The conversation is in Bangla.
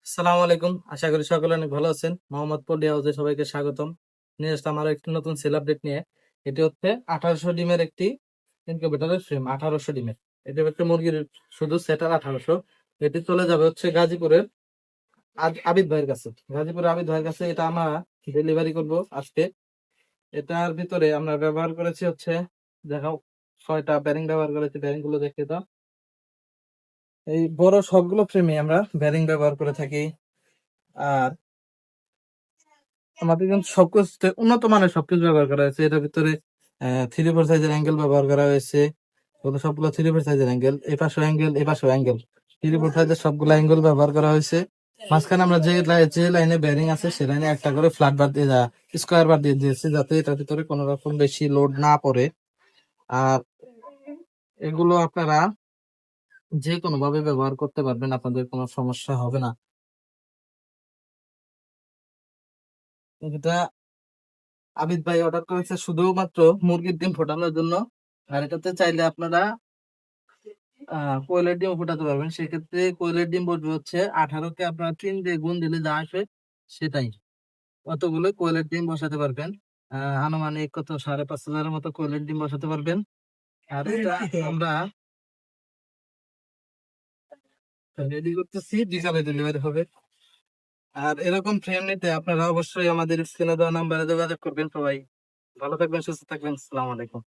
আসসালামু আলাইকুম, আশা করি সকলে অনেক ভালো আছেন। মোহাম্মদ পল্লী হাউসে সবাইকে স্বাগতম। নিয়ে আসলাম আমার একটি নতুন সেল আপডেট নিয়ে। এটি হচ্ছে 1800 ডিমের একটি ইনকিউবেটরের ফ্রেম, 1800 ডিমের। এটি হচ্ছে মুরগির শুধু সেটার 1800। এটি চলে যাবে হচ্ছে গাজীপুরের আবিদ ভাইয়ের কাছে। গাজীপুরের আবিদ ভাইয়ের কাছে এটা আমরা ডেলিভারি করব আজকে। এটার ভিতরে আমরা ব্যবহার করেছি হচ্ছে, দেখাও, 6টা ব্যারিং ব্যবহার করেছি। ব্যারিং গুলো দেখে দাও। এই বড় সবগুলো ফ্রেমে আমরা ব্যারিং ব্যবহার করে থাকি। আর আমাদের কিন্তু সবকিছু উন্নত মানের সবকিছু ব্যবহার করা হয়েছে। এটার ভিতরে 3/4 সাইজের অ্যাঙ্গেল ব্যবহার করা হয়েছে। ওগুলো সবগুলো 3/4 সাইজের অ্যাঙ্গেল, এই পাশেও অ্যাঙ্গেল, এই পাশেও অ্যাঙ্গেল। 3/4 সাইজের সবগুলো অ্যাঙ্গেল ব্যবহার করা হয়েছে। মাঝখানে আমরা যে লাইনে ব্যারিং আছে সে লাইনে একটা করে ফ্ল্যাট বার দিয়ে স্কোয়ার বার দিয়ে দিয়েছি, যাতে এটার ভিতরে কোনো রকম বেশি লোড না পড়ে। আর এগুলো আপনারা যে কোনো ভাবে ব্যবহার করতে পারবেন, আপনাদের কোনো সমস্যা হবে না। এটা আবিদ ভাই অর্ডার করেছে শুধুমাত্র মুরগির ডিম ফোটানোর জন্য। আর এটাতে চাইলে আপনারা কোয়েলের ডিম ফোটাতে পারবেন। সেক্ষেত্রে কোয়েলের ডিম বসবে হচ্ছে 18কে আপনারা 3 দিয়ে গুণ দিলে যা আসবে সেটাই, অতগুলো কোয়েলের ডিম বসাতে পারবেন। আনুমানিক কত 5,500-এর মতো কোয়েলের ডিম বসাতে পারবেন। আর এটা আমরা রেডি করতেছি, বিকালে ডেলিভারি হবে। আর এরকম ফ্রেম নিতে আপনারা অবশ্যই আমাদের স্ক্রিনে দেওয়া নাম্বারে যোগাযোগ করবেন। সবাই ভালো থাকবেন, সুস্থ থাকবেন। আসসালামু আলাইকুম।